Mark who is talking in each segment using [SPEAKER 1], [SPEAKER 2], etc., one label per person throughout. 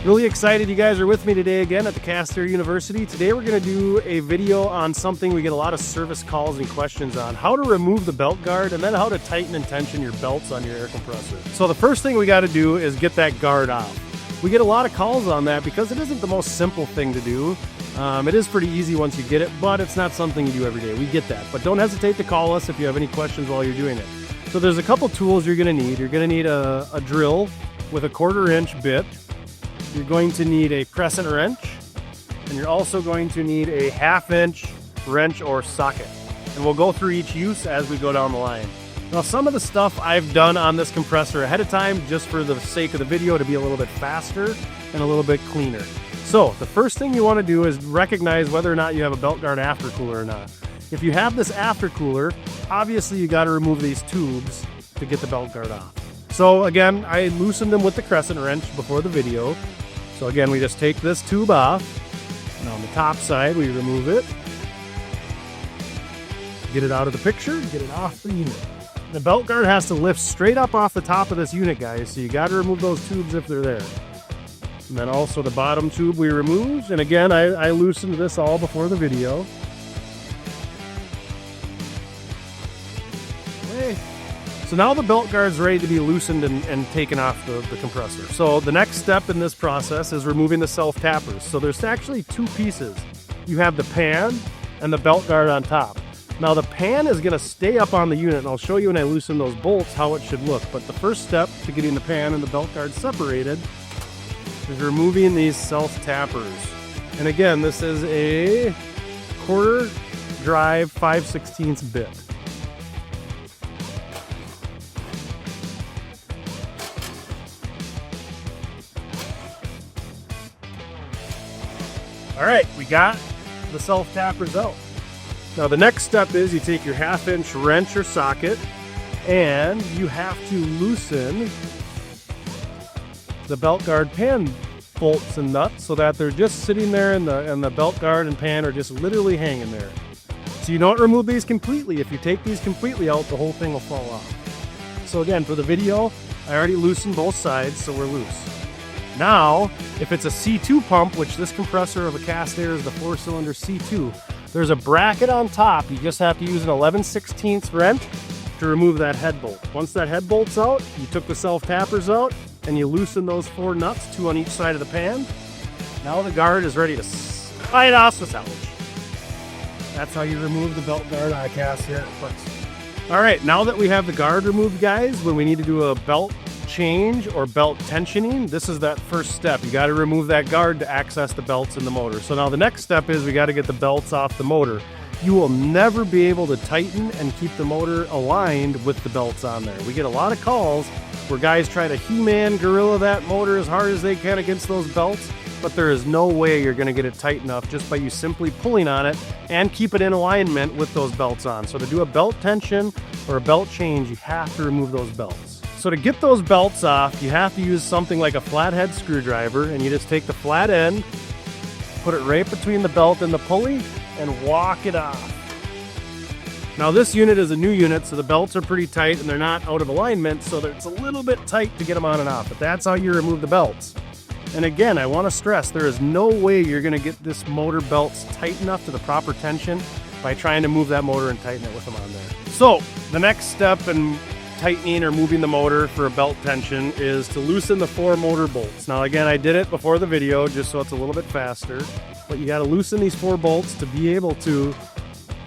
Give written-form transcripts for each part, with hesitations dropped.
[SPEAKER 1] Really excited you guys are with me today again at the Castair University. Today we're going to do a video on something we get a lot of service calls and questions on. How to remove the belt guard and then how to tighten and tension your belts on your air compressor. So the first thing we got to do is get that guard off. We get a lot of calls on that because it isn't the most simple thing to do. It is pretty easy once you get it, but it's not something you do every day. We get that. But don't hesitate to call us if you have any questions while you're doing it. So there's a couple tools you're going to need. You're going to need a drill with a 1/4 inch bit. You're going to need a crescent wrench, and you're also going to need a 1/2 inch wrench or socket. And we'll go through each use as we go down the line. Now, some of the stuff I've done on this compressor ahead of time just for the sake of the video to be a little bit faster and a little bit cleaner. So the first thing you want to do is recognize whether or not you have a belt guard aftercooler or not. If you have this aftercooler, obviously you got to remove these tubes to get the belt guard off. So again, I loosened them with the crescent wrench before the video. So again, we just take this tube off, and on the top side, we remove it. Get it out of the picture, get it off the unit. The belt guard has to lift straight up off the top of this unit, guys, so you got to remove those tubes if they're there. And then also the bottom tube we removed, and again, I loosened this all before the video. Okay. So now the belt guard's ready to be loosened and taken off the compressor. So the next step in this process is removing the self-tappers. So there's actually two pieces. You have the pan and the belt guard on top. Now the pan is going to stay up on the unit, and I'll show you when I loosen those bolts how it should look. But the first step to getting the pan and the belt guard separated is removing these self-tappers. And again, this is a 1/4 drive 5/16 bit. All right, we got the self-tappers out. Now the next step is you take your 1/2 inch wrench or socket and you have to loosen the belt guard pan bolts and nuts so that they're just sitting there and the belt guard and pan are just literally hanging there. So you don't remove these completely. If you take these completely out, the whole thing will fall off. So again, for the video, I already loosened both sides, so we're loose. Now, if it's a C2 pump, which this compressor of a Castair is the 4-cylinder C2, there's a bracket on top. You just have to use an 11/16 wrench to remove that head bolt. Once that head bolt's out, you took the self-tappers out and you loosen those 4 nuts, 2 on each side of the pan. Now the guard is ready to slide off the salvage. That's how you remove the belt guard on a Castair. All right, now that we have the guard removed, guys, when we need to do a belt change or belt tensioning, this is that first step. You got to remove that guard to access the belts in the motor. So now the next step is we got to get the belts off the motor. You will never be able to tighten and keep the motor aligned with the belts on there. We get a lot of calls where guys try to He-Man gorilla that motor as hard as they can against those belts, but there is no way you're going to get it tight enough just by you simply pulling on it and keep it in alignment with those belts on. So to do a belt tension or a belt change, you have to remove those belts. So to get those belts off, you have to use something like a flathead screwdriver, and you just take the flat end, put it right between the belt and the pulley, and walk it off. Now this unit is a new unit, so the belts are pretty tight and they're not out of alignment, so it's a little bit tight to get them on and off, but that's how you remove the belts. And again, I want to stress, there is no way you're going to get this motor belts tight enough to the proper tension by trying to move that motor and tighten it with them on there. So the next step in tightening or moving the motor for a belt tension is to loosen the 4 motor bolts. Now again, I did it before the video just so it's a little bit faster, but you got to loosen these 4 bolts to be able to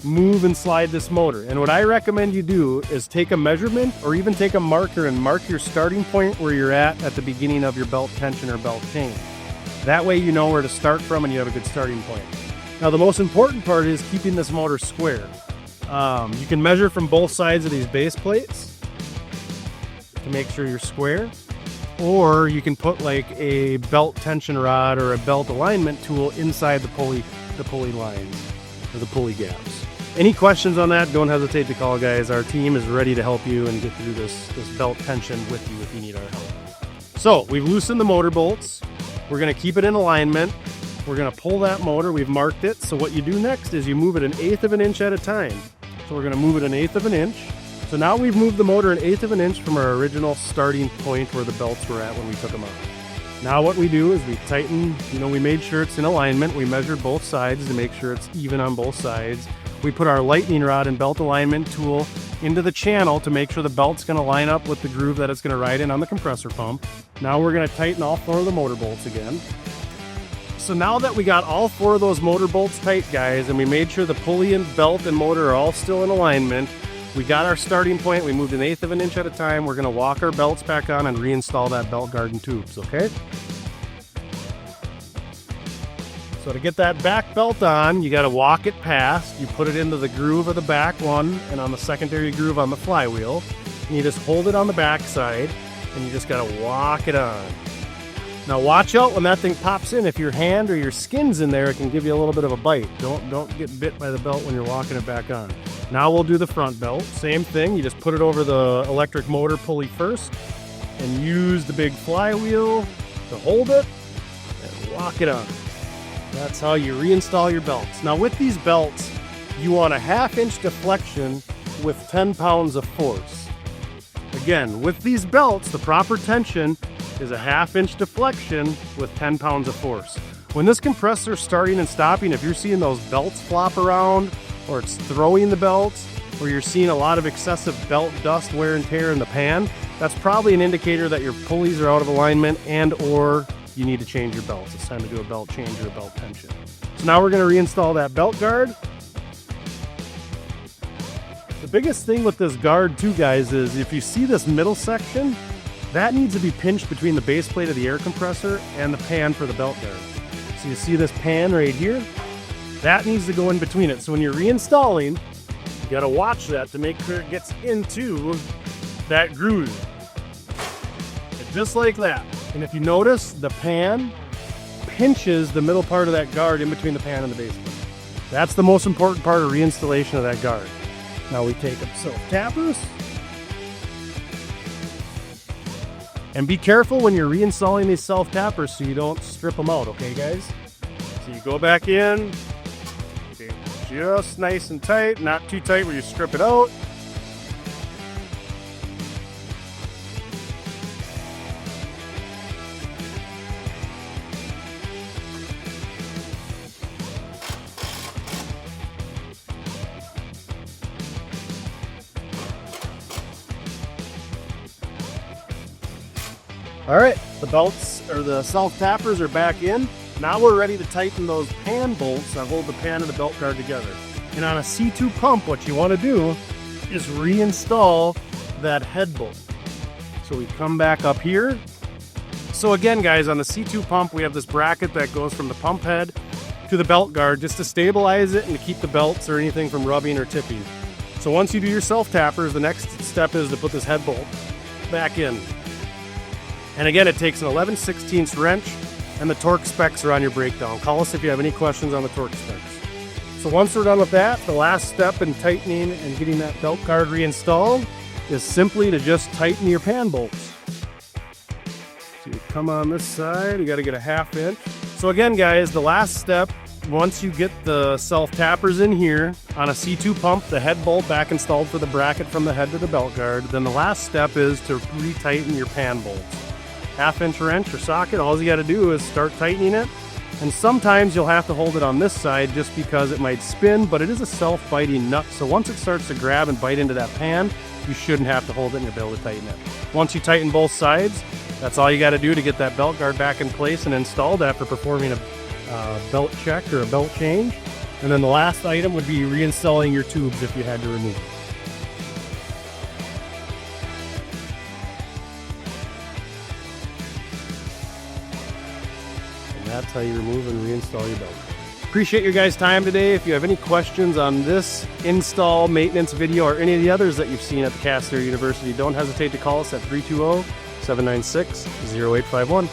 [SPEAKER 1] move and slide this motor. And what I recommend you do is take a measurement or even take a marker and mark your starting point where you're at the beginning of your belt tension or belt change. That way you know where to start from and you have a good starting point. Now the most important part is keeping this motor square. You can measure from both sides of these base plates to make sure you're square, or you can put like a belt tension rod or a belt alignment tool inside the pulley lines or the pulley gaps. Any questions on that, don't hesitate to call, guys. Our team is ready to help you and get through this belt tension with you if you need our help. So we've loosened the motor bolts. We're going to keep it in alignment. We're going to pull that motor. We've marked it. So what you do next is you move it 1/8 of an inch at a time. So we're going to move it 1/8 of an inch. So now we've moved the motor 1/8 of an inch from our original starting point where the belts were at when we took them out. Now what we do is we tighten, we made sure it's in alignment. We measured both sides to make sure it's even on both sides. We put our lightning rod and belt alignment tool into the channel to make sure the belt's going to line up with the groove that it's going to ride in on the compressor pump. Now we're going to tighten all 4 of the motor bolts again. So now that we got all 4 of those motor bolts tight, guys, and we made sure the pulley and belt and motor are all still in alignment, we got our starting point. We moved 1/8 of an inch at a time. We're going to walk our belts back on and reinstall that belt guard and tubes, okay? So to get that back belt on, you got to walk it past. You put it into the groove of the back one and on the secondary groove on the flywheel. And you just hold it on the back side and you just got to walk it on. Now watch out when that thing pops in. If your hand or your skin's in there, it can give you a little bit of a bite. Don't get bit by the belt when you're walking it back on. Now we'll do the front belt. Same thing, you just put it over the electric motor pulley first and use the big flywheel to hold it and walk it on. That's how you reinstall your belts. Now with these belts, you want a 1/2 inch deflection with 10 pounds of force. Again, with these belts, the proper tension is a 1/2 inch deflection with 10 pounds of force. When this compressor is starting and stopping, if you're seeing those belts flop around, or it's throwing the belts, or you're seeing a lot of excessive belt dust, wear and tear in the pan, that's probably an indicator that your pulleys are out of alignment and or you need to change your belts. It's time to do a belt change or a belt tension. So now we're going to reinstall that belt guard. The biggest thing with this guard too, guys, is if you see this middle section, that needs to be pinched between the base plate of the air compressor and the pan for the belt guard. So you see this pan right here? That needs to go in between it. So when you're reinstalling, you got to watch that to make sure it gets into that groove. And just like that. And if you notice, the pan pinches the middle part of that guard in between the pan and the base plate. That's the most important part of reinstallation of that guard. Now we take up self-tappers. And be careful when you're reinstalling these self-tappers so you don't strip them out, okay guys? So you go back in, okay, just nice and tight, not too tight where you strip it out. All right, the belts or the self-tappers are back in. Now we're ready to tighten those pan bolts that hold the pan and the belt guard together. And on a C2 pump, what you want to do is reinstall that head bolt. So we come back up here. So again, guys, on the C2 pump, we have this bracket that goes from the pump head to the belt guard just to stabilize it and to keep the belts or anything from rubbing or tipping. So once you do your self-tappers, the next step is to put this head bolt back in. And again, it takes an 11/16 wrench, and the torque specs are on your breakdown. Call us if you have any questions on the torque specs. So once we're done with that, the last step in tightening and getting that belt guard reinstalled is simply to just tighten your pan bolts. So you come on this side, you got to get a 1/2 inch. So again, guys, the last step, once you get the self-tappers in here on a C2 pump, the head bolt back installed for the bracket from the head to the belt guard, then the last step is to retighten your pan bolts. 1/2 inch wrench or socket, all you got to do is start tightening it. And sometimes you'll have to hold it on this side just because it might spin, but it is a self-biting nut. So once it starts to grab and bite into that pan, you shouldn't have to hold it and you'll be able to tighten it. Once you tighten both sides, that's all you got to do to get that belt guard back in place and installed after performing a belt check or a belt change. And then the last item would be reinstalling your tubes if you had to remove them. That's how you remove and reinstall your belt. Appreciate your guys' time today. If you have any questions on this install, maintenance video, or any of the others that you've seen at the Castair University, don't hesitate to call us at 320-796-0851.